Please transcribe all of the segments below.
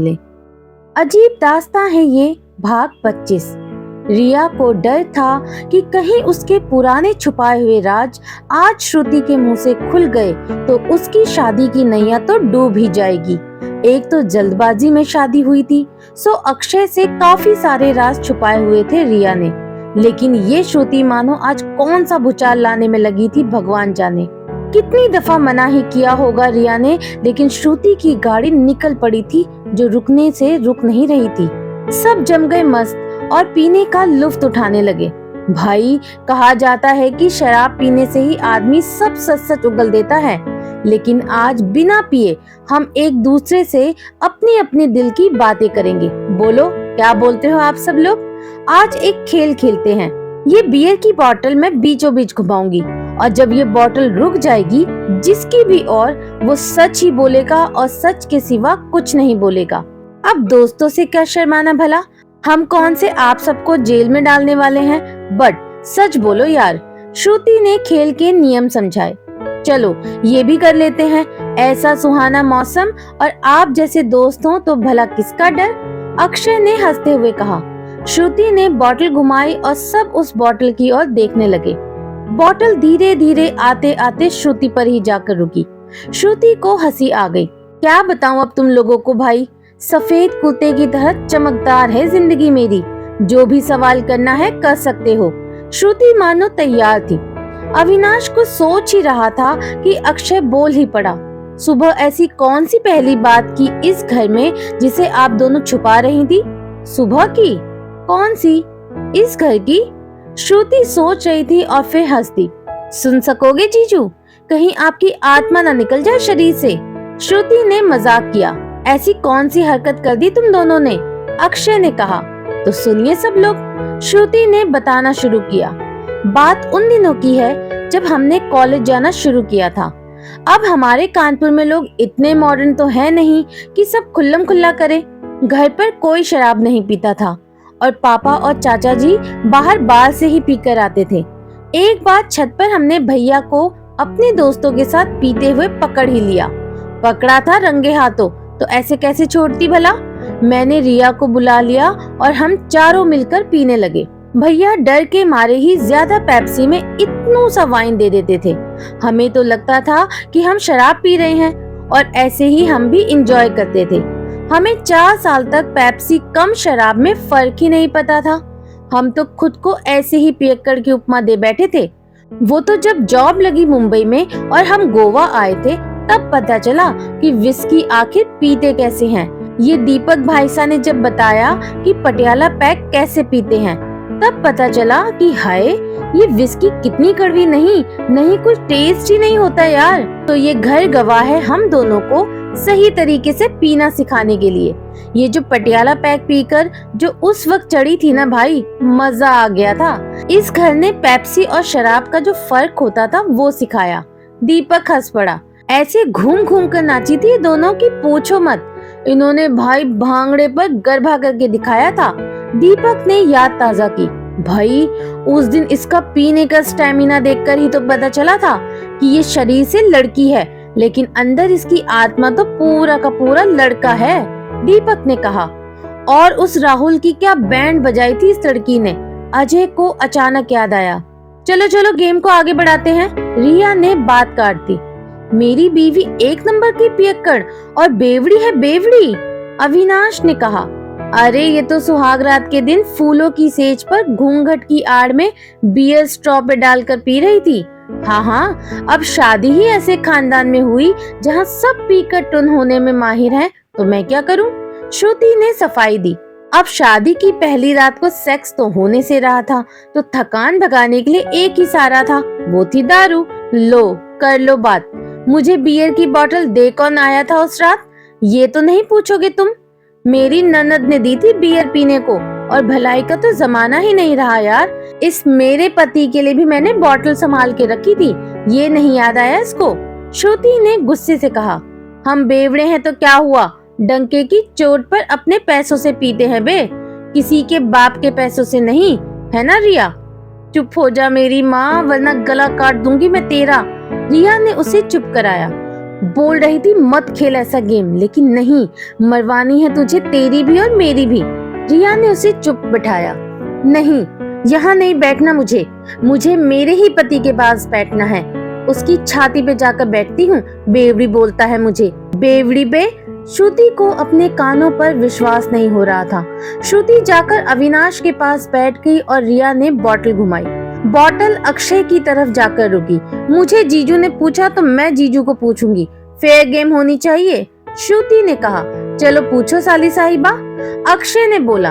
अजीब दास्तां है ये। भाग 25। रिया को डर था कि कहीं उसके पुराने छुपाए हुए राज आज श्रुति के मुंह से खुल गए तो उसकी शादी की नैया तो डूब ही जाएगी। एक तो जल्दबाजी में शादी हुई थी, सो अक्षय से काफी सारे राज छुपाए हुए थे रिया ने। लेकिन ये श्रुति मानो आज कौन सा भूचाल लाने में लगी थी, भगवान जाने। कितनी दफा मना ही किया होगा रिया ने, लेकिन श्रुति की गाड़ी निकल पड़ी थी जो रुकने से रुक नहीं रही थी। सब जम गए मस्त और पीने का लुत्फ उठाने लगे। भाई, कहा जाता है कि शराब पीने से ही आदमी सब सच सच उगल देता है, लेकिन आज बिना पिए हम एक दूसरे से अपनी अपनी दिल की बातें करेंगे। बोलो, क्या बोलते हो आप सब लोग? आज एक खेल खेलते हैं। ये बियर की बोतल मैं बीचों बीच घुमाऊंगी और जब ये बोतल रुक जाएगी, जिसकी भी और वो सच ही बोलेगा और सच के सिवा कुछ नहीं बोलेगा। अब दोस्तों से क्या शर्माना भला, हम कौन से आप सबको जेल में डालने वाले हैं, बट सच बोलो यार। श्रुति ने खेल के नियम समझाए। चलो ये भी कर लेते हैं। ऐसा सुहाना मौसम और आप जैसे दोस्त हो तो भला किसका डर, अक्षय ने हंसते हुए कहा। श्रुति ने बोतल घुमाई और सब उस बोतल की ओर देखने लगे। बोतल धीरे धीरे आते आते श्रुति पर ही जाकर रुकी। श्रुति को हंसी आ गई। क्या बताऊं अब तुम लोगों को भाई, सफेद कुत्ते की तरह चमकदार है जिंदगी मेरी। जो भी सवाल करना है कर सकते हो। श्रुति मानो तैयार थी। अविनाश को सोच ही रहा था कि अक्षय बोल ही पड़ा। सुबह ऐसी कौन सी पहली बात की इस घर में जिसे आप दोनों छुपा रही थी? सुबह की? कौन सी? इस घर की? श्रुति सोच रही थी और फिर हंसती। सुन सकोगे जीजू, कहीं आपकी आत्मा न निकल जाए शरीर से। श्रुति ने मजाक किया। ऐसी कौन सी हरकत कर दी तुम दोनों ने? अक्षय ने कहा। तो सुनिए सब लोग, श्रुति ने बताना शुरू किया। बात उन दिनों की है जब हमने कॉलेज जाना शुरू किया था। अब हमारे कानपुर में लोग इतने मॉडर्न तो है नहीं कि सब खुल्लम खुल्ला करे। घर पर कोई शराब नहीं पीता था और पापा और चाचा जी बाहर बार से ही पीकर आते थे। एक बार छत पर हमने भैया को अपने दोस्तों के साथ पीते हुए पकड़ ही लिया। पकड़ा था रंगे हाथों, तो ऐसे कैसे छोड़ती भला। मैंने रिया को बुला लिया और हम चारों मिलकर पीने लगे। भैया डर के मारे ही ज्यादा पेप्सी में इतना सा वाइन दे देते थे। हमें तो लगता था कि हम शराब पी रहे हैं और ऐसे ही हम भी इंजॉय करते थे। हमें 4 साल तक पेप्सी कम शराब में फर्क ही नहीं पता था। हम तो खुद को ऐसे ही पियक्कड़ की उपमा दे बैठे थे। वो तो जब जॉब लगी मुंबई में और हम गोवा आए थे तब पता चला कि विस्की आखिर पीते कैसे हैं। ये दीपक भाईसा ने जब बताया कि पटियाला पैक कैसे पीते हैं, तब पता चला कि हाय, ये विस्की कितनी कड़वी नहीं कुछ टेस्ट ही नहीं होता यार। तो ये घर गवाह है हम दोनों को सही तरीके से पीना सिखाने के लिए। ये जो पटियाला पैक पीकर जो उस वक्त चढ़ी थी ना भाई, मजा आ गया था। इस घर ने पेप्सी और शराब का जो फर्क होता था वो सिखाया। दीपक हंस पड़ा। ऐसे घूम घूम कर नाची थी दोनों की पूछो मत। इन्होंने भाई भांगड़े पर गरबा करके दिखाया था। दीपक ने याद ताजा की। भाई, उस दिन इसका पीने का स्टेमिना देखकर ही तो पता चला था कि ये शरीर से लड़की है, लेकिन अंदर इसकी आत्मा तो पूरा का पूरा लड़का है, दीपक ने कहा। और उस राहुल की क्या बैंड बजाई थी इस लड़की ने। अजय को अचानक याद आया। चलो चलो गेम को आगे बढ़ाते हैं, रिया ने बात काट दी। मेरी बीवी एक नंबर की पियक्कड़ और बेवड़ी है बेवड़ी, अविनाश ने कहा। अरे ये तो सुहाग रात के दिन फूलों की सेज पर घूंघट की आड़ में बियर स्ट्रॉ पे डालकर पी रही थी। हाँ, अब शादी ही ऐसे खानदान में हुई जहाँ सब पीकर टुन होने में माहिर हैं, तो मैं क्या करूँ? श्रुति ने सफाई दी। अब शादी की पहली रात को सेक्स तो होने से रहा था, तो थकान भगाने के लिए एक ही सहारा था, वो थी दारू। लो कर लो बात। मुझे बियर की बोतल दे कौन आया था उस रात, ये तो नहीं पूछोगे तुम। मेरी ननद ने दी थी बियर पीने को, और भलाई का तो जमाना ही नहीं रहा यार। इस मेरे पति के लिए भी मैंने बोतल संभाल के रखी थी, ये नहीं याद आया इसको? श्रुति ने गुस्से से कहा। हम बेवड़े हैं तो क्या हुआ, डंके की चोट पर अपने पैसों से पीते हैं बे, किसी के बाप के पैसों से नहीं, है ना रिया? चुप हो जा मेरी माँ, वरना गला काट दूंगी मैं तेरा। रिया ने उसे चुप कराया। बोल रही थी मत खेल ऐसा गेम, लेकिन नहीं, मरवानी है तुझे, तेरी भी और मेरी भी। रिया ने उसे चुप बिठाया। नहीं, यहाँ नहीं बैठना मुझे, मुझे मेरे ही पति के पास बैठना है। उसकी छाती पे जाकर बैठती हूँ। बेवड़ी बोलता है मुझे। बेवड़ी बे? श्रुति को अपने कानों पर विश्वास नहीं हो रहा था। श्रुति जाकर अविनाश के पास बैठ गई और रिया ने बॉटल घुमाई। बॉटल अक्षय की तरफ जाकर रुकी। मुझे जीजू ने पूछा तो मैं जीजू को पूछूंगी, फेयर गेम होनी चाहिए, श्रुति ने कहा। चलो पूछो साली साहिबा, अक्षय ने बोला।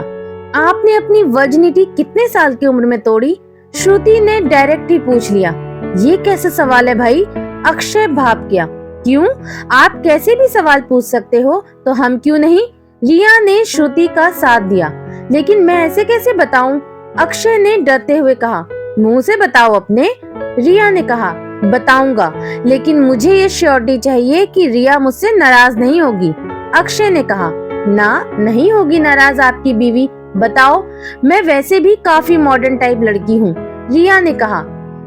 आपने अपनी वर्जिनिटी कितने साल की उम्र में तोड़ी? श्रुति ने डायरेक्ट ही पूछ लिया। ये कैसा सवाल है भाई? अक्षय भाप गया। क्यों, आप कैसे भी सवाल पूछ सकते हो, तो हम क्यों नहीं? रिया ने श्रुति का साथ दिया। लेकिन मैं ऐसे कैसे बताऊं? अक्षय ने डरते हुए कहा। मुंह से बताओ अपने, रिया ने कहा। बताऊंगा, लेकिन मुझे ये श्योरिटी चाहिए कि रिया मुझसे नाराज नहीं होगी, अक्षय ने कहा। ना, नहीं होगी नाराज आपकी बीवी, बताओ। मैं वैसे भी काफी मॉडर्न टाइप लड़की हूँ, रिया ने कहा।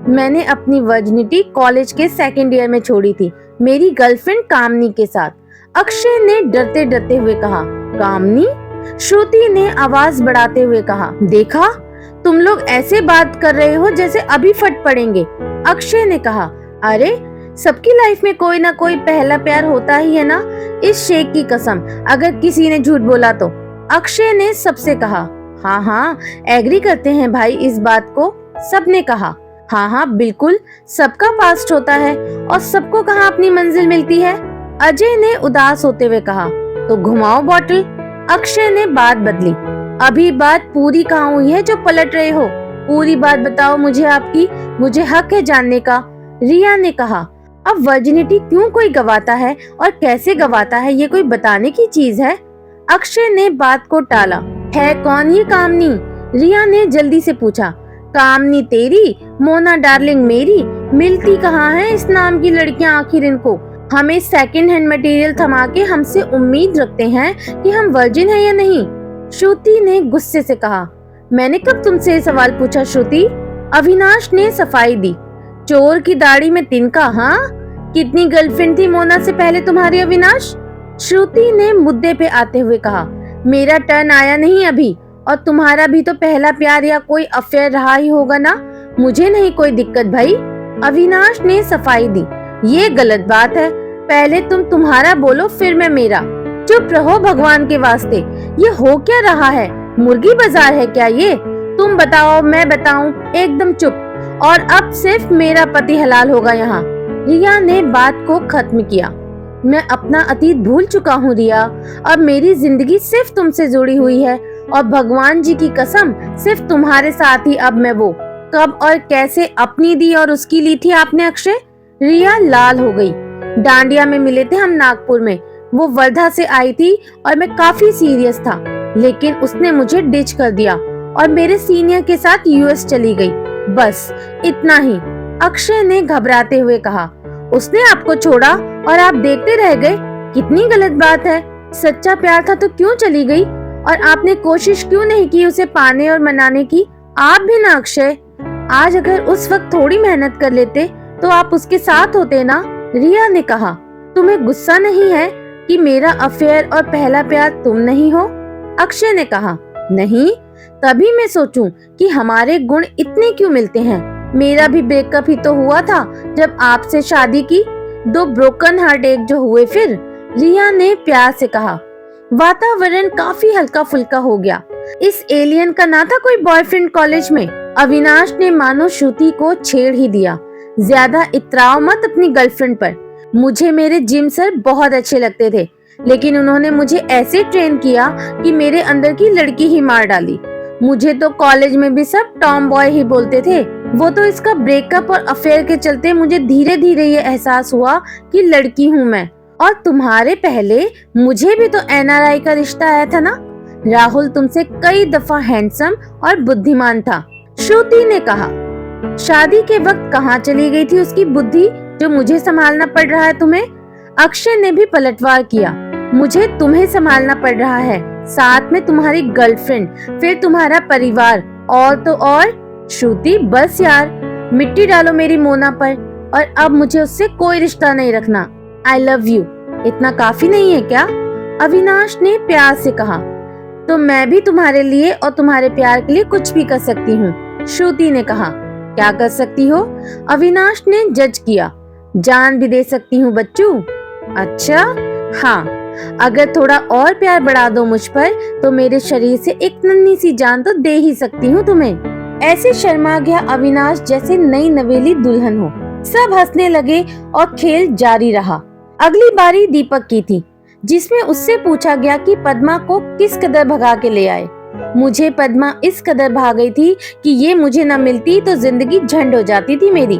मैंने अपनी वर्जिनिटी कॉलेज के सेकंड ईयर में छोड़ी थी, मेरी गर्लफ्रेंड कामनी के साथ, अक्षय ने डरते डरते हुए कहा। कामनी? श्रुति ने आवाज बढ़ाते हुए कहा। देखा, तुम लोग ऐसे बात कर रहे हो जैसे अभी फट पड़ेंगे, अक्षय ने कहा। अरे, सबकी लाइफ में कोई ना कोई पहला प्यार होता ही है ना, इस शेख की कसम, अगर किसी ने झूठ बोला तो, अक्षय ने सबसे कहा। हाँ हाँ, एग्री करते हैं भाई इस बात को, सबने कहा। हाँ हाँ बिल्कुल, सबका पास्ट होता है और सबको कहाँ अपनी मंजिल मिलती है, अजय ने उदास होते हुए कहा। तो घुमाओ बॉटल, अक्षय ने बात बदली। अभी बात पूरी कहाँ हुई है जो पलट रहे हो? पूरी बात बताओ मुझे आपकी, मुझे हक है जानने का, रिया ने कहा। अब वर्जिनिटी क्यों कोई गवाता है और कैसे गवाता है, ये कोई बताने की चीज है? अक्षय ने बात को टाला। है कौन ये कामनी? रिया ने जल्दी से पूछा। कामनी तेरी, मोना डार्लिंग मेरी, मिलती कहाँ है इस नाम की लड़कियां आखिर इनको? हमें सेकंड हैंड मटेरियल थमा के हमसे उम्मीद रखते हैं कि हम वर्जिन है या नहीं, श्रुति ने गुस्से से कहा। मैंने कब तुमसे सवाल पूछा श्रुति? अविनाश ने सफाई दी। चोर की दाढ़ी में तिनका, हाँ? कितनी गर्लफ्रेंड थी मोना से पहले तुम्हारी अविनाश? श्रुति ने मुद्दे पे आते हुए कहा। मेरा टर्न आया नहीं अभी, और तुम्हारा भी तो पहला प्यार या कोई अफेयर रहा ही होगा ना, मुझे नहीं कोई दिक्कत भाई, अविनाश ने सफाई दी। ये गलत बात है, पहले तुम तुम्हारा बोलो फिर मैं मेरा। चुप रहो भगवान के वास्ते, ये हो क्या रहा है? मुर्गी बाजार है क्या ये? तुम बताओ मैं बताऊं, एकदम चुप। और अब सिर्फ मेरा पति हलाल होगा यहाँ, रिया ने बात को खत्म किया। मैं अपना अतीत भूल चुका हूँ रिया, अब मेरी जिंदगी सिर्फ तुमसे जुड़ी हुई है, और भगवान जी की कसम सिर्फ तुम्हारे साथ ही अब मैं वो। कब और कैसे अपनी दी और उसकी ली थी आपने अक्षय? रिया लाल हो गई। डांडिया में मिले थे हम नागपुर में, वो वर्धा से आई थी और मैं काफी सीरियस था, लेकिन उसने मुझे डिच कर दिया और मेरे सीनियर के साथ यूएस चली गई, बस इतना ही, अक्षय ने घबराते हुए कहा। उसने आपको छोड़ा और आप देखते रह गए? कितनी गलत बात है, सच्चा प्यार था तो क्यों चली गई? और आपने कोशिश क्यों नहीं की उसे पाने और मनाने की? आप भी ना अक्षय, आज अगर उस वक्त थोड़ी मेहनत कर लेते तो आप उसके साथ होते ना, रिया ने कहा। तुम्हें गुस्सा नहीं है कि मेरा अफेयर और पहला प्यार तुम नहीं हो? अक्षय ने कहा। नहीं, तभी मैं सोचूं कि हमारे गुण इतने क्यों मिलते हैं। मेरा भी ब्रेकअप ही तो हुआ था जब आपसे शादी की, 2 ब्रोकन हार्ट एक जो हुए फिर, रिया ने प्यार से कहा। वातावरण काफी हल्का फुल्का हो गया। इस एलियन का ना था कोई बॉयफ्रेंड कॉलेज में? अविनाश ने मानो श्रुति को छेड़ ही दिया। ज्यादा इतराओ मत अपनी गर्लफ्रेंड पर। मुझे मेरे जिम सर बहुत अच्छे लगते थे, लेकिन उन्होंने मुझे ऐसे ट्रेन किया कि मेरे अंदर की लड़की ही मार डाली। मुझे तो कॉलेज में भी सब टॉम बॉय ही बोलते थे। वो तो इसका ब्रेकअप और अफेयर के चलते मुझे धीरे धीरे ये एहसास हुआ कि लड़की हूँ मैं। और तुम्हारे पहले मुझे भी तो एनआरआई का रिश्ता आया था ना। राहुल तुमसे कई दफा हैंडसम और बुद्धिमान था, श्रुति ने कहा। शादी के वक्त कहाँ चली गई थी उसकी बुद्धि जो मुझे संभालना पड़ रहा है तुम्हें? अक्षय ने भी पलटवार किया। मुझे तुम्हें संभालना पड़ रहा है, साथ में तुम्हारी गर्लफ्रेंड, फिर तुम्हारा परिवार, और तो और। श्रुति बस यार, मिट्टी डालो मेरी मोना पर, और अब मुझे उससे कोई रिश्ता नहीं रखना। आई लव यू इतना काफी नहीं है क्या? अविनाश ने प्यार से कहा। तो मैं भी तुम्हारे लिए और तुम्हारे प्यार के लिए कुछ भी कर सकती हूँ, श्रुति ने कहा। क्या कर सकती हो? अविनाश ने जज किया। जान भी दे सकती हूँ बच्चू। अच्छा हाँ, अगर थोड़ा और प्यार बढ़ा दो मुझ पर तो मेरे शरीर से एक नन्ही सी जान तो दे ही सकती हूँ तुम्हें। ऐसे शर्मा गया अविनाश जैसे नई नवेली दुल्हन हो। सब हंसने लगे और खेल जारी रहा। अगली बारी दीपक की थी, जिसमें उससे पूछा गया कि पद्मा को किस कदर भगा के ले आए। मुझे पद्मा इस कदर भाग गई थी कि ये मुझे न मिलती तो जिंदगी झंड हो जाती थी मेरी,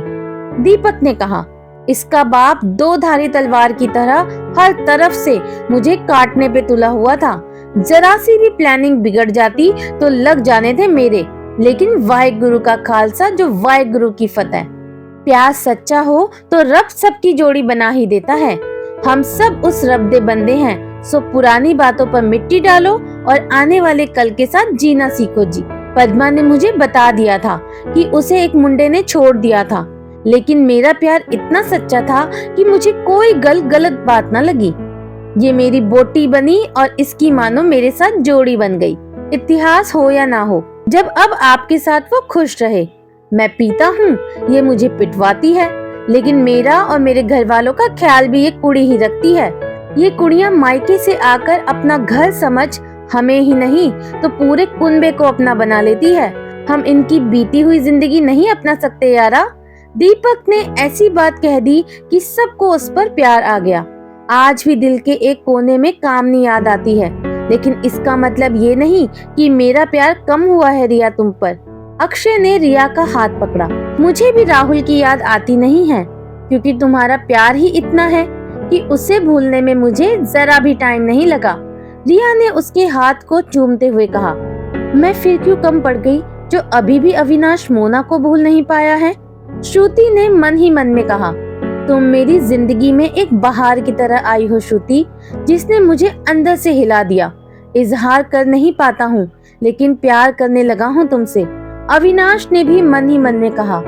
दीपक ने कहा। इसका बाप दो धारी तलवार की तरह हर तरफ से मुझे काटने पे तुला हुआ था। जरा सी भी प्लानिंग बिगड़ जाती तो लग जाने थे मेरे, लेकिन वाहेगुरु का खालसा जो वाहेगुरु की फतेह। प्यार सच्चा हो तो रब सबकी जोड़ी बना ही देता है। हम सब उस रब दे बंदे हैं, सो पुरानी बातों पर मिट्टी डालो और आने वाले कल के साथ जीना सीखो जी। पद्मा ने मुझे बता दिया था कि उसे एक मुंडे ने छोड़ दिया था, लेकिन मेरा प्यार इतना सच्चा था कि मुझे कोई गलत बात न लगी। ये मेरी बोटी बनी और इसकी मानो मेरे साथ जोड़ी बन गई। इतिहास हो या ना हो, जब अब आपके साथ वो खुश रहे। मैं पीता हूँ, ये मुझे पिटवाती है, लेकिन मेरा और मेरे घर वालों का ख्याल भी ये कुड़ी ही रखती है। ये कुड़ियाँ मायके से आकर अपना घर समझ हमें ही नहीं तो पूरे कुनबे को अपना बना लेती है। हम इनकी बीती हुई जिंदगी नहीं अपना सकते यारा। दीपक ने ऐसी बात कह दी कि सबको उस पर प्यार आ गया। आज भी दिल के एक कोने में कामनी याद आती है, लेकिन इसका मतलब ये नहीं कि मेरा प्यार कम हुआ है रिया तुम पर। अक्षय ने रिया का हाथ पकड़ा। मुझे भी राहुल की याद आती नहीं है, क्योंकि तुम्हारा प्यार ही इतना है कि उसे भूलने में मुझे जरा भी टाइम नहीं लगा। रिया ने उसके हाथ को चूमते हुए कहा। मैं फिर क्यों कम पड़ गई जो अभी भी अविनाश मोना को भूल नहीं पाया है? श्रुति ने मन ही मन में कहा। तुम मेरी जिंदगी में एक बहार की तरह आई हो श्रुति, जिसने मुझे अंदर से हिला दिया। इजहार कर नहीं पाता हूँ, लेकिन प्यार करने लगा हूँ तुमसे, अविनाश ने भी मन ही मन में कहा।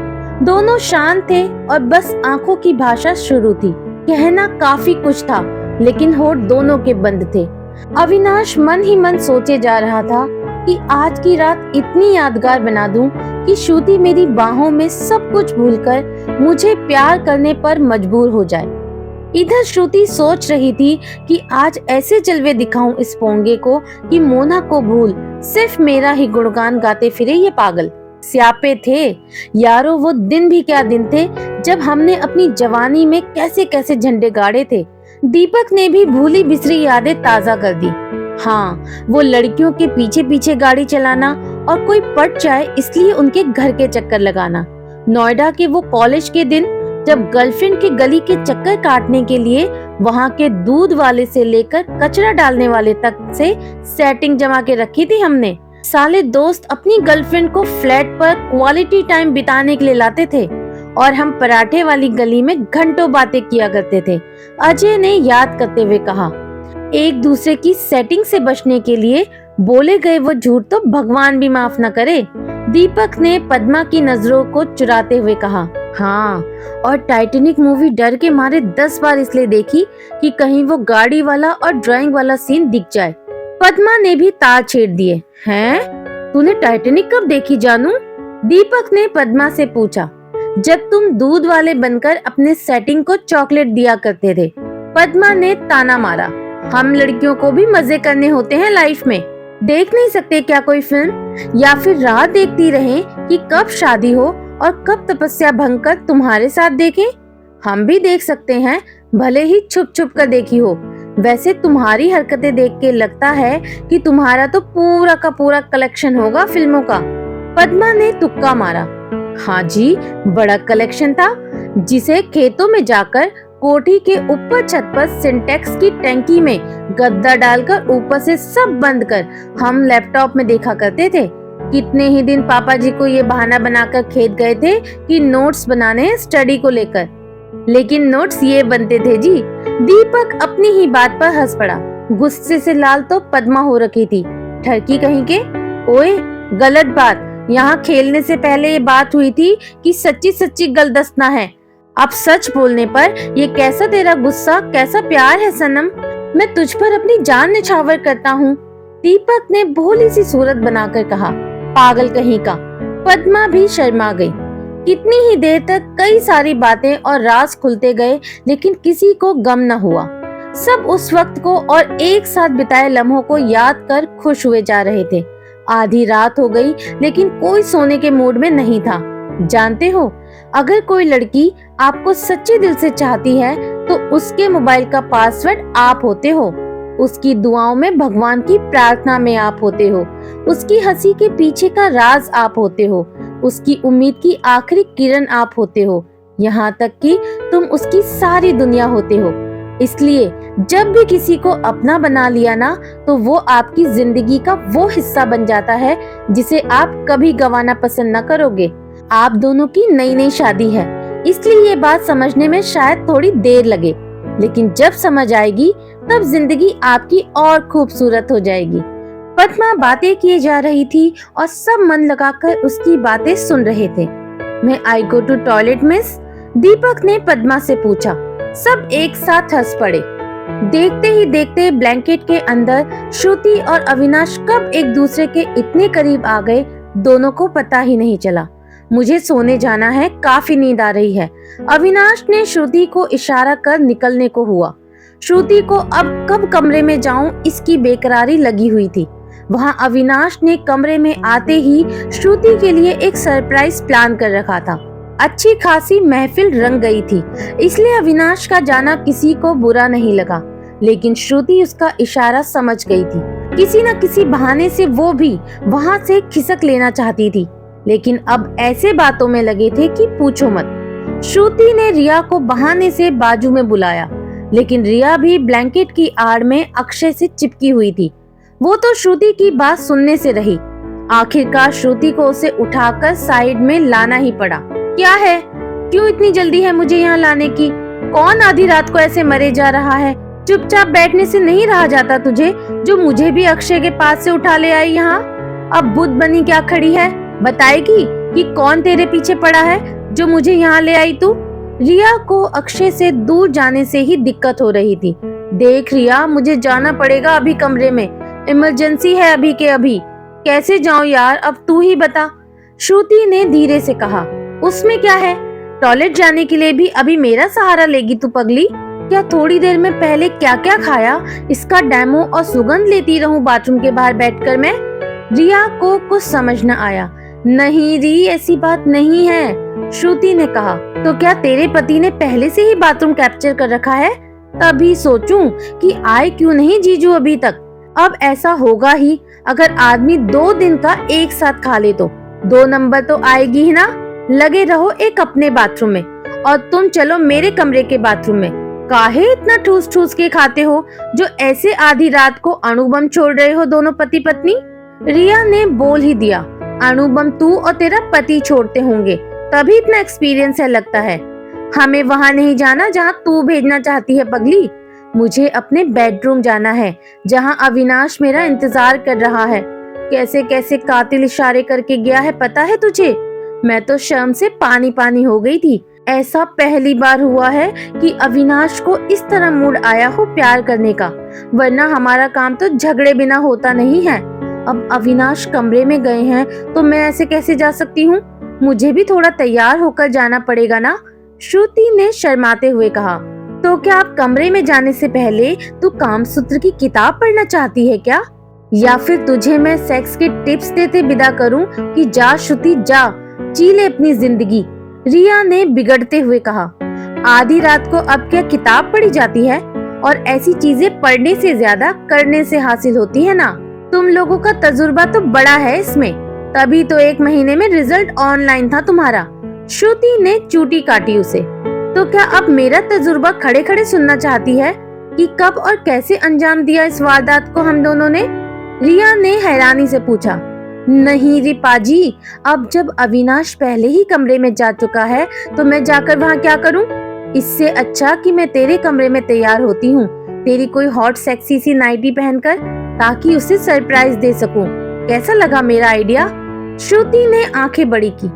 दोनों शांत थे और बस आंखों की भाषा शुरू थी। कहना काफी कुछ था, लेकिन होठ दोनों के बंद थे। अविनाश मन ही मन सोचे जा रहा था कि आज की रात इतनी यादगार बना दूं कि श्रुति मेरी बाहों में सब कुछ भूलकर मुझे प्यार करने पर मजबूर हो जाए। इधर श्रुति सोच रही थी कि आज ऐसे जलवे दिखाऊं इस पोंगे को कि मोना को भूल सिर्फ मेरा ही गुणगान गाते फिरे ये पागल। स्यापे थे यारो, वो दिन भी क्या दिन थे जब हमने अपनी जवानी में कैसे कैसे झंडे गाड़े थे। दीपक ने भी भूली बिसरी यादें ताजा कर दी। हाँ, वो लड़कियों के पीछे पीछे गाड़ी चलाना और कोई पट जाए इसलिए उनके घर के चक्कर लगाना। नोएडा के वो कॉलेज के दिन जब गर्लफ्रेंड के गली के चक्कर काटने के लिए वहाँ के दूध वाले से लेकर कचरा डालने वाले तक से सेटिंग जमा के रखी थी हमने। साले दोस्त अपनी गर्लफ्रेंड को फ्लैट पर क्वालिटी टाइम बिताने के लिए लाते थे और हम पराठे वाली गली में घंटों बातें किया करते थे, अजय ने याद करते हुए कहा। एक दूसरे की सेटिंग से बचने के लिए बोले गए वो झूठ तो भगवान भी माफ न करे, दीपक ने पद्मा की नजरों को चुराते हुए कहा। हाँ, और टाइटैनिक मूवी डर के मारे 10 बार इसलिए देखी कि कहीं वो गाड़ी वाला और ड्राइंग वाला सीन दिख जाए। पद्मा ने भी तार छेड़ दिए। हैं? तूने टाइटैनिक कब देखी जानू? दीपक ने पद्मा से पूछा। जब तुम दूध वाले बनकर अपने सेटिंग को चॉकलेट दिया करते थे, पद्मा ने ताना मारा। हम लड़कियों को भी मजे करने होते हैं लाइफ में, देख नहीं सकते क्या कोई फिल्म, या फिर राह देखती रहे कि कब शादी हो और कब तपस्या भंग कर तुम्हारे साथ देखें? हम भी देख सकते हैं, भले ही छुप छुप कर देखी हो। वैसे तुम्हारी हरकतें देख के लगता है कि तुम्हारा तो पूरा का पूरा कलेक्शन होगा फिल्मों का, पद्मा ने तुक्का मारा। हाँ जी, बड़ा कलेक्शन था, जिसे खेतों में जाकर कोठी के ऊपर छत पर सिंटेक्स की टैंकी में गद्दा डालकर ऊपर से सब बंद कर हम लैपटॉप में देखा करते थे। कितने ही दिन पापा जी को ये बहाना बनाकर खेत गए थे कि नोट्स बनाने स्टडी को लेकर, लेकिन नोट्स ये बनते थे जी। दीपक अपनी ही बात पर हंस पड़ा। गुस्से से लाल तो पद्मा हो रखी थी। ठरकी कहीं के। ओए, गलत बात। यहाँ खेलने से पहले ये बात हुई थी कि सच्ची सच्ची गलदस्ता है। अब सच बोलने पर ये कैसा तेरा गुस्सा, कैसा प्यार है सनम। मैं तुझ पर अपनी जान निछावर करता हूँ, दीपक ने भोली सी सूरत बनाकर कहा। पागल कहीं का। पद्मा भी शर्मा गई। कितनी ही देर तक कई सारी बातें और राज खुलते गए, लेकिन किसी को गम न हुआ। सब उस वक्त को और एक साथ बिताए लम्हों को याद कर खुश हुए जा रहे थे। आधी रात हो गई, लेकिन कोई सोने के मूड में नहीं था। जानते हो, अगर कोई लड़की आपको सच्चे दिल से चाहती है तो उसके मोबाइल का पासवर्ड आप होते हो, उसकी दुआओं में भगवान की प्रार्थना में आप होते हो, उसकी हंसी के पीछे का राज आप होते हो, उसकी उम्मीद की आखिरी किरण आप होते हो, यहाँ तक कि तुम उसकी सारी दुनिया होते हो। इसलिए जब भी किसी को अपना बना लिया ना, तो वो आपकी जिंदगी का वो हिस्सा बन जाता है जिसे आप कभी गंवाना पसंद न करोगे। आप दोनों की नई नई शादी है, इसलिए ये बात समझने में शायद थोड़ी देर लगे, लेकिन जब समझ आएगी तब जिंदगी आपकी और खूबसूरत हो जाएगी। पद्मा बातें किए जा रही थी और सब मन लगाकर उसकी बातें सुन रहे थे। मैं आई गो टू टॉयलेट मिस, दीपक ने पद्मा से पूछा। सब एक साथ हंस पड़े। देखते ही देखते ब्लैंकेट के अंदर श्रुति और अविनाश कब एक दूसरे के इतने करीब आ गए, दोनों को पता ही नहीं चला। मुझे सोने जाना है, काफी नींद आ रही है, अविनाश ने श्रुति को इशारा कर निकलने को हुआ। श्रुति को अब कब कमरे में जाऊं, इसकी बेकरारी लगी हुई थी। वहां अविनाश ने कमरे में आते ही श्रुति के लिए एक सरप्राइज प्लान कर रखा था। अच्छी खासी महफिल रंग गई थी, इसलिए अविनाश का जाना किसी को बुरा नहीं लगा, लेकिन श्रुति उसका इशारा समझ गई थी। किसी न किसी बहाने से वो भी वहां से खिसक लेना चाहती थी, लेकिन अब ऐसे बातों में लगे थे कि पूछो मत। श्रुति ने रिया को बहाने से बाजू में बुलाया, लेकिन रिया भी ब्लैंकेट की आड़ में अक्षय से चिपकी हुई थी। वो तो श्रुति की बात सुनने से रही। आखिरकार श्रुति को उसे उठाकर साइड में लाना ही पड़ा। क्या है, क्यों इतनी जल्दी है मुझे यहाँ लाने की? कौन आधी रात को ऐसे मरे जा रहा है? चुपचाप बैठने से नहीं रहा जाता तुझे, जो मुझे भी अक्षय के पास से उठा ले आई यहाँ? अब बुद्ध बनी क्या खड़ी है? बताएगी कि कौन तेरे पीछे पड़ा है जो मुझे यहाँ ले आई तू? रिया को अक्षय से दूर जाने से ही दिक्कत हो रही थी। देख रिया, मुझे जाना पड़ेगा अभी कमरे में, इमरजेंसी है अभी के अभी। कैसे जाऊं यार, अब तू ही बता, श्रुति ने धीरे से कहा। उसमें क्या है, टॉयलेट जाने के लिए भी अभी मेरा सहारा लेगी तू पगली? क्या थोड़ी देर में पहले क्या क्या खाया, इसका डेमो और सुगंध लेती रहूं बाथरूम के बाहर बैठकर मैं? रिया को कुछ समझ न आया। नहीं री, ऐसी बात नहीं है, श्रुति ने कहा। तो क्या तेरे पति ने पहले से ही बाथरूम कैप्चर कर रखा है? तभी सोचूं कि आए क्यों नहीं जीजू अभी तक। अब ऐसा होगा ही, अगर आदमी 2 दिन का एक साथ खा ले तो 2 नंबर तो आएगी ही ना। लगे रहो एक अपने बाथरूम में और तुम चलो मेरे कमरे के बाथरूम में। काहे इतना ठूस ठूस के खाते हो, जो ऐसे आधी रात को अणुबम छोड़ रहे हो दोनों पति पत्नी? रिया ने बोल ही दिया। अणुबम तू और तेरा पति छोड़ते होंगे, तभी इतना एक्सपीरियंस है लगता है। हमें वहां नहीं जाना जहाँ तू भेजना चाहती है पगली। मुझे अपने बेडरूम जाना है, जहाँ अविनाश मेरा इंतजार कर रहा है। कैसे कैसे कातिल इशारे करके गया है पता है तुझे? मैं तो शर्म से पानी पानी हो गई थी। ऐसा पहली बार हुआ है कि अविनाश को इस तरह मूड आया हो प्यार करने का, वरना हमारा काम तो झगड़े बिना होता नहीं है। अब अविनाश कमरे में गए हैं तो मैं ऐसे कैसे जा सकती हूँ? मुझे भी थोड़ा तैयार होकर जाना पड़ेगा ना, श्रुति ने शर्माते हुए कहा। तो क्या आप कमरे में जाने से पहले तू कामसूत्र की किताब पढ़ना चाहती है क्या? या फिर तुझे मैं सेक्स के टिप्स देते विदा करूं कि जा श्रुति जा, जी ले अपनी जिंदगी? रिया ने बिगड़ते हुए कहा। आधी रात को अब क्या किताब पढ़ी जाती है? और ऐसी चीजें पढ़ने से ज्यादा करने से हासिल होती है ना। तुम लोगों का तजुर्बा तो बड़ा है इसमें, तभी तो 1 महीने में रिजल्ट ऑनलाइन था तुम्हारा। श्रुति ने चूटी काटी उसे। तो क्या अब मेरा तजुर्बा खड़े खड़े सुनना चाहती है कि कब और कैसे अंजाम दिया इस वारदात को हम दोनों ने? रिया ने हैरानी से पूछा। नहीं रे पाजी, अब जब अविनाश पहले ही कमरे में जा चुका है तो मैं जाकर वहाँ क्या करूँ? इससे अच्छा कि मैं तेरे कमरे में तैयार होती हूँ, तेरी कोई हॉट सेक्सी सी नाइटी पहनकर, ताकि उसे सरप्राइज दे सकूं। कैसा लगा मेरा आइडिया? श्रुति ने आंखें बड़ी की।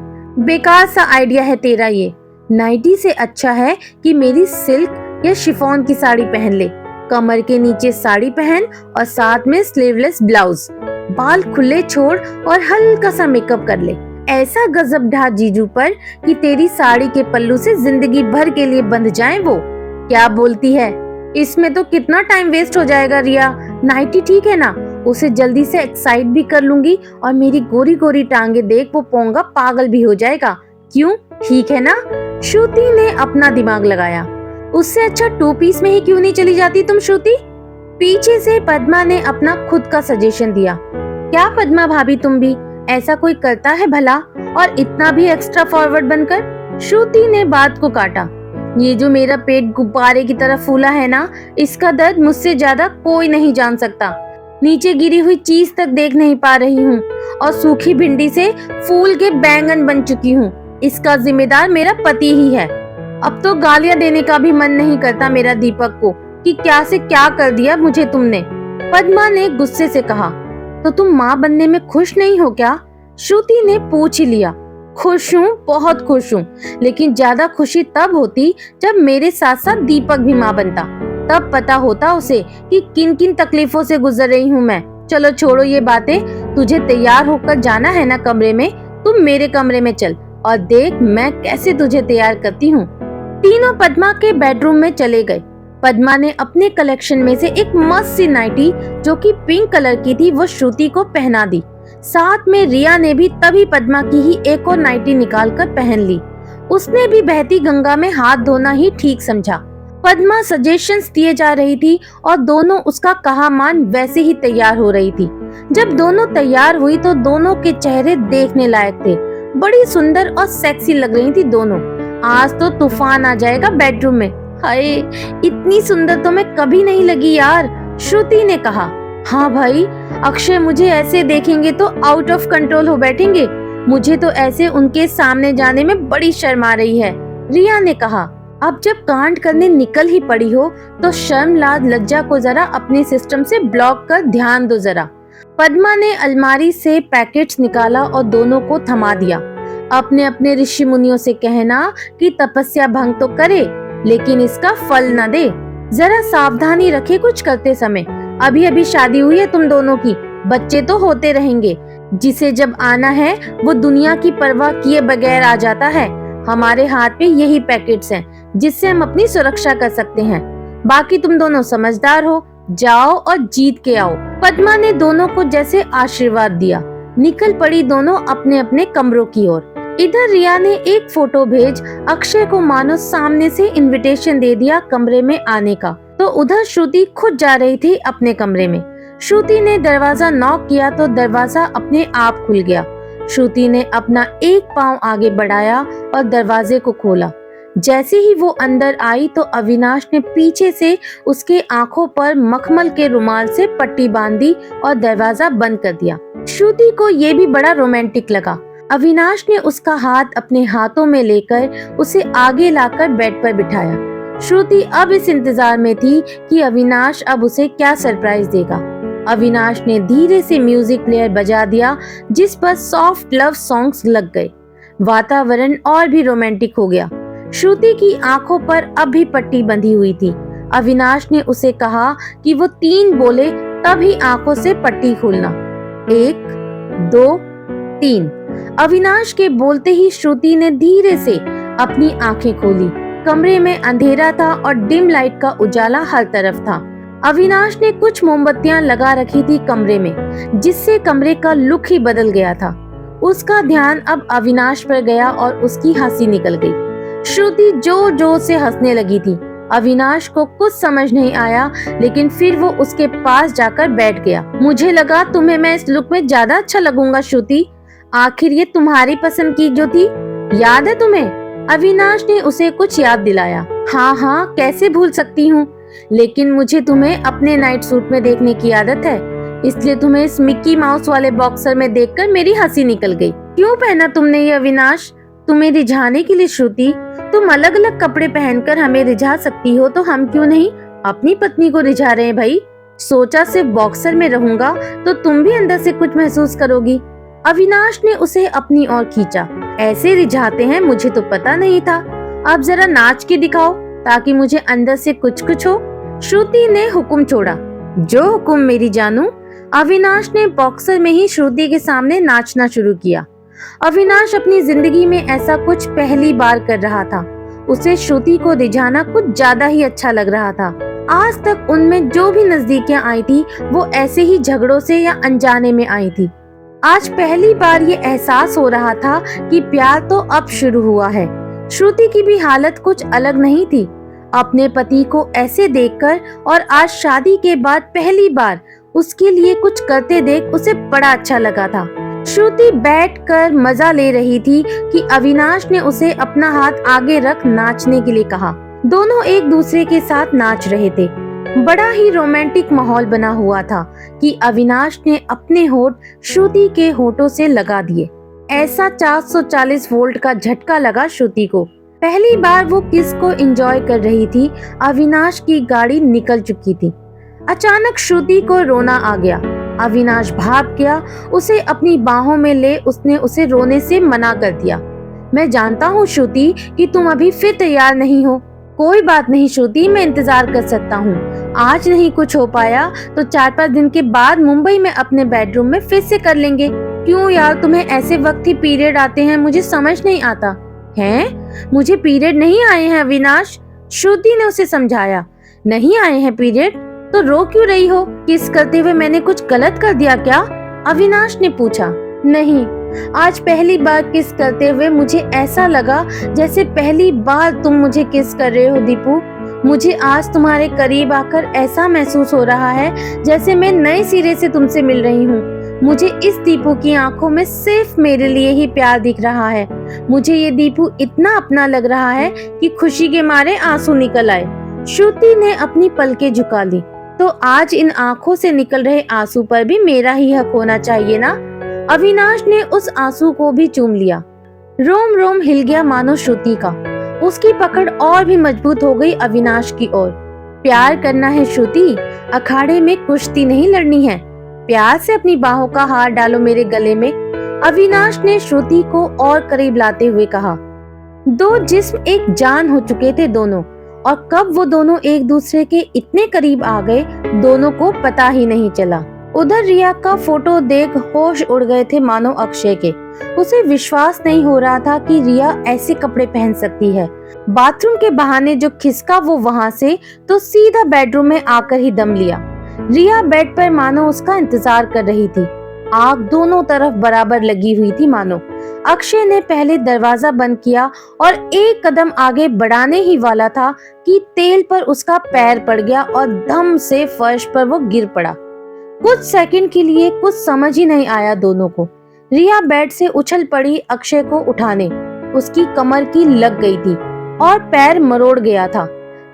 बेकार सा आइडिया है तेरा ये। नाइटी से अच्छा है कि मेरी सिल्क या शिफॉन की साड़ी पहन ले। कमर के नीचे साड़ी पहन और साथ में स्लीवलेस ब्लाउज, बाल खुले छोड़ और हल्का सा मेकअप कर ले। ऐसा गजब ढा जीजू पर कि तेरी साड़ी के पल्लू से जिंदगी भर के लिए बंध जाए वो। क्या बोलती है? इसमें तो कितना टाइम वेस्ट हो जाएगा रिया। नाइटी ठीक है ना, उसे जल्दी से एक्साइट भी कर लूंगी और मेरी गोरी गोरी टांगे देख वो पोंगा पागल भी हो जाएगा। क्यों, ठीक है ना? श्रुति ने अपना दिमाग लगाया। उससे अच्छा 2 पीस में ही क्यों नहीं चली जाती तुम श्रुति? पीछे से पद्मा ने अपना खुद का सजेशन दिया। क्या पद्मा भाभी, तुम भी ऐसा कोई करता है भला, और इतना भी एक्स्ट्रा फॉरवर्ड बनकर? श्रुति ने बात को काटा। ये जो मेरा पेट गुब्बारे की तरह फूला है ना, इसका दर्द मुझसे ज्यादा कोई नहीं जान सकता। नीचे गिरी हुई चीज तक देख नहीं पा रही हूँ और सूखी भिंडी से फूल के बैंगन बन चुकी हूँ। इसका जिम्मेदार मेरा पति ही है। अब तो गालियां देने का भी मन नहीं करता मेरा दीपक को कि क्या से क्या कर दिया मुझे तुमने। पद्मा ने गुस्से से कहा। तो तुम माँ बनने में खुश नहीं हो क्या? श्रुति ने पूछ ही लिया। खुश हूँ, बहुत खुश हूँ, लेकिन ज्यादा खुशी तब होती जब मेरे साथ साथ दीपक भी माँ बनता। तब पता होता उसे कि किन किन तकलीफों से गुजर रही हूँ मैं। चलो छोड़ो ये बातें, तुझे तैयार होकर जाना है ना कमरे में, तुम मेरे कमरे में चल और देख मैं कैसे तुझे तैयार करती हूँ। तीनों पद्मा के बेडरूम में चले गए। पद्मा ने अपने कलेक्शन में से एक मस्त सी नाइटी जो कि पिंक कलर की थी वो श्रुति को पहना दी। साथ में रिया ने भी तभी पद्मा की ही एक और नाइटी निकालकर पहन ली। उसने भी बहती गंगा में हाथ धोना ही ठीक समझा। पद्मा सजेशंस दिए जा रही थी और दोनों उसका कहा मान वैसे ही तैयार हो रही थी। जब दोनों तैयार हुई तो दोनों के चेहरे देखने लायक थे। बड़ी सुंदर और सेक्सी लग रही थी दोनों। आज तो तूफान आ जाएगा बेडरूम में। हाय, इतनी सुंदर तो मैं कभी नहीं लगी यार, श्रुति ने कहा। हाँ भाई, अक्षय मुझे ऐसे देखेंगे तो आउट ऑफ कंट्रोल हो बैठेंगे। मुझे तो ऐसे उनके सामने जाने में बड़ी शर्म आ रही है, रिया ने कहा। अब जब कांड करने निकल ही पड़ी हो तो शर्म लाज लज्जा को जरा अपने सिस्टम से ब्लॉक कर ध्यान दो जरा। पद्मा ने अलमारी से पैकेट्स निकाला और दोनों को थमा दिया। अपने अपने ऋषि मुनियों से कहना कि तपस्या भंग तो करे लेकिन इसका फल न दे। जरा सावधानी रखे कुछ करते समय। अभी अभी शादी हुई है तुम दोनों की, बच्चे तो होते रहेंगे। जिसे जब आना है वो दुनिया की परवाह किए बगैर आ जाता है। हमारे हाथ में यही पैकेट्स हैं जिससे हम अपनी सुरक्षा कर सकते हैं। बाकी तुम दोनों समझदार हो, जाओ और जीत के आओ। पद्मा ने दोनों को जैसे आशीर्वाद दिया। निकल पड़ी दोनों अपने अपने कमरों की ओर। इधर रिया ने एक फोटो भेज अक्षय को मानो सामने से इनविटेशन दे दिया कमरे में आने का। तो उधर श्रुति खुद जा रही थी अपने कमरे में। श्रुति ने दरवाजा नॉक किया तो दरवाजा अपने आप खुल गया। श्रुति ने अपना एक पांव आगे बढ़ाया और दरवाजे को खोला। जैसे ही वो अंदर आई तो अविनाश ने पीछे से उसके आंखों पर मखमल के रुमाल से पट्टी बांध दी और दरवाजा बंद कर दिया। श्रुति को ये भी बड़ा रोमांटिक लगा। अविनाश ने उसका हाथ अपने हाथों में लेकर उसे आगे लाकर बेड पर बिठाया। श्रुति अब इस इंतजार में थी कि अविनाश अब उसे क्या सरप्राइज देगा। अविनाश ने धीरे से म्यूजिक प्लेयर बजा दिया जिस पर सॉफ्ट लव सॉन्ग्स लग गए। वातावरण और भी रोमांटिक हो गया। श्रुति की आंखों पर अब भी पट्टी बंधी हुई थी। अविनाश ने उसे कहा कि वो 3 बोले तभी आंखों से पट्टी खोलना। 1, 2, 3। अविनाश के बोलते ही श्रुति ने धीरे से अपनी आंखें खोली। कमरे में अंधेरा था और डिम लाइट का उजाला हर तरफ था। अविनाश ने कुछ मोमबत्तियां लगा रखी थी कमरे में जिससे कमरे का लुक ही बदल गया था। उसका ध्यान अब अविनाश पर गया और उसकी हंसी निकल गई। श्रुति जोर जोर से हंसने लगी थी। अविनाश को कुछ समझ नहीं आया लेकिन फिर वो उसके पास जाकर बैठ गया। मुझे लगा तुम्हें मैं इस लुक में ज्यादा अच्छा लगूंगा श्रुति। आखिर ये तुम्हारी पसंद की जो थी, याद है तुम्हें? अविनाश ने उसे कुछ याद दिलाया। हाँ हाँ, कैसे भूल सकती हूँ, लेकिन मुझे तुम्हें अपने नाइट सूट में देखने की आदत है, इसलिए तुम्हें इस मिक्की माउस वाले बॉक्सर में देखकर मेरी हंसी निकल गई। क्यों पहना तुमने ये अविनाश? तुम्हें रिझाने के लिए श्रुति। तुम अलग अलग कपड़े पहनकर हमें रिझा सकती हो तो हम क्यों नहीं अपनी पत्नी को रिझा रहे हैं भाई। सोचा सिर्फ बॉक्सर में रहूंगा तो तुम भी अंदर से कुछ महसूस करोगी। अविनाश ने उसे अपनी ओर खींचा। ऐसे रिझाते हैं, मुझे तो पता नहीं था। अब जरा नाच के दिखाओ ताकि मुझे अंदर से कुछ कुछ हो। श्रुति ने हुक्म छोड़ा। जो हुक्म मेरी जानू। अविनाश ने बॉक्सर में ही श्रुति के सामने नाचना शुरू किया। अविनाश अपनी जिंदगी में ऐसा कुछ पहली बार कर रहा था। उसे श्रुति को रिझाना कुछ ज्यादा ही अच्छा लग रहा था। आज तक उनमें जो भी नजदीकियां आई थी वो ऐसे ही झगड़ों से या अनजाने में आई थी। आज पहली बार ये एहसास हो रहा था कि प्यार तो अब शुरू हुआ है। श्रुति की भी हालत कुछ अलग नहीं थी। अपने पति को ऐसे देखकर और आज शादी के बाद पहली बार उसके लिए कुछ करते देख उसे बड़ा अच्छा लगा था। श्रुति बैठकर मजा ले रही थी कि अविनाश ने उसे अपना हाथ आगे रख नाचने के लिए कहा। दोनों एक दूसरे के साथ नाच रहे थे। बड़ा ही रोमांटिक माहौल बना हुआ था कि अविनाश ने अपने होठ श्रुति के होठों से लगा दिए। ऐसा 440 वोल्ट का झटका लगा श्रुति को। पहली बार वो किस को एंजॉय कर रही थी। अविनाश की गाड़ी निकल चुकी थी। अचानक श्रुति को रोना आ गया। अविनाश भाग गया। उसे अपनी बाहों में ले उसने उसे रोने से मना कर दिया। मैं जानता हूँ श्रुति कि तुम अभी फिर तैयार नहीं हो। कोई बात नहीं श्रुति, मैं इंतजार कर सकता हूँ। आज नहीं कुछ हो पाया तो 4-5 दिन के बाद मुंबई में अपने बेडरूम में फिर से कर लेंगे। क्यों यार, तुम्हें ऐसे वक्त ही पीरियड आते हैं? मुझे समझ नहीं आता। हैं? मुझे पीरियड नहीं आए हैं अविनाश, श्रुति ने उसे समझाया। नहीं आए हैं पीरियड तो रो क्यों रही हो? किस करते हुए मैंने कुछ गलत कर दिया क्या? अविनाश ने पूछा। नहीं, आज पहली बार किस करते हुए मुझे ऐसा लगा जैसे पहली बार तुम मुझे किस कर रहे हो दीपू। मुझे आज तुम्हारे करीब आकर ऐसा महसूस हो रहा है जैसे मैं नए सिरे से तुमसे मिल रही हूँ। मुझे इस दीपू की आंखों में सिर्फ मेरे लिए ही प्यार दिख रहा है। मुझे ये दीपू इतना अपना लग रहा है कि खुशी के मारे आंसू निकल आए। श्रुति ने अपनी पलकें झुका ली। तो आज इन आंखों से निकल रहे आंसू पर भी मेरा ही हक होना चाहिए ना? अविनाश ने उस आंसू को भी चूम लिया। रोम रोम हिल गया मानो श्रुति का। उसकी पकड़ और भी मजबूत हो गई अविनाश की ओर। प्यार करना है श्रुति, अखाड़े में कुश्ती नहीं लड़नी है। प्यार से अपनी बाहों का हार डालो मेरे गले में, अविनाश ने श्रुति को और करीब लाते हुए कहा। दो जिस्म एक जान हो चुके थे दोनों, और कब वो दोनों एक दूसरे के इतने करीब आ गए दोनों को पता ही नहीं चला। उधर रिया का फोटो देख होश उड़ गए थे मानो अक्षय के। उसे विश्वास नहीं हो रहा था कि रिया ऐसे कपड़े पहन सकती है। बाथरूम के बहाने जो खिसका वो वहां से तो सीधा बेडरूम में आकर ही दम लिया। रिया बेड पर मानो उसका इंतजार कर रही थी। आग दोनों तरफ बराबर लगी हुई थी मानो। अक्षय ने पहले दरवाजा बंद किया और एक कदम आगे बढ़ाने ही वाला था कि तेल पर उसका पैर पड़ गया और धम से फर्श पर वो गिर पड़ा। कुछ सेकंड के लिए कुछ समझ ही नहीं आया दोनों को। रिया बेड से उछल पड़ी अक्षय को उठाने। उसकी कमर की लग गई थी और पैर मरोड़ गया था।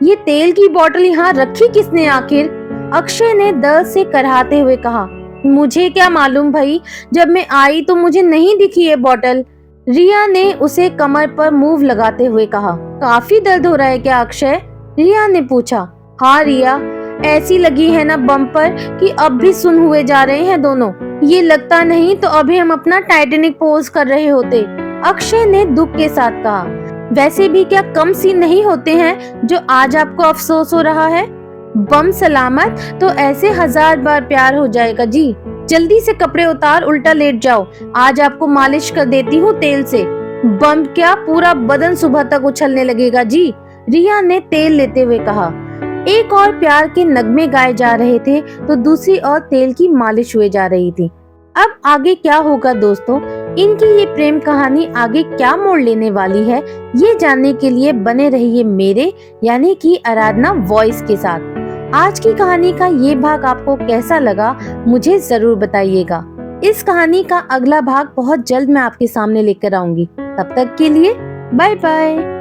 ये तेल की बोतल यहाँ रखी किसने आखिर? अक्षय ने दर्द से कराहते हुए कहा। मुझे क्या मालूम भाई, जब मैं आई तो मुझे नहीं दिखी ये बोतल। रिया ने उसे कमर पर मूव लगाते हुए कहा। काफी दर्द हो रहा है क्या अक्षय? रिया ने पूछा। हाँ रिया, ऐसी लगी है ना बम पर कि अब भी सुन हुए जा रहे हैं दोनों। ये लगता नहीं तो अभी हम अपना टाइटैनिक पोज कर रहे होते, अक्षय ने दुख के साथ कहा। वैसे भी क्या कम सीन नहीं होते हैं जो आज आपको अफसोस हो रहा है? बम सलामत तो ऐसे 1000 बार प्यार हो जाएगा जी। जल्दी से कपड़े उतार, उल्टा लेट जाओ, आज आपको मालिश कर देती हूँ तेल से। बम क्या, पूरा बदन सुबह तक उछलने लगेगा जी, रिया ने तेल लेते हुए कहा। एक और प्यार के नगमे गाए जा रहे थे तो दूसरी ओर तेल की मालिश हुए जा रही थी। अब आगे क्या होगा दोस्तों, इनकी ये प्रेम कहानी आगे क्या मोड़ लेने वाली है, ये जानने के लिए बने रहिए मेरे यानी कि आराधना वॉइस के साथ। आज की कहानी का ये भाग आपको कैसा लगा मुझे जरूर बताइएगा। इस कहानी का अगला भाग बहुत जल्द मैं आपके सामने लेकर आऊंगी। तब तक के लिए बाय बाय।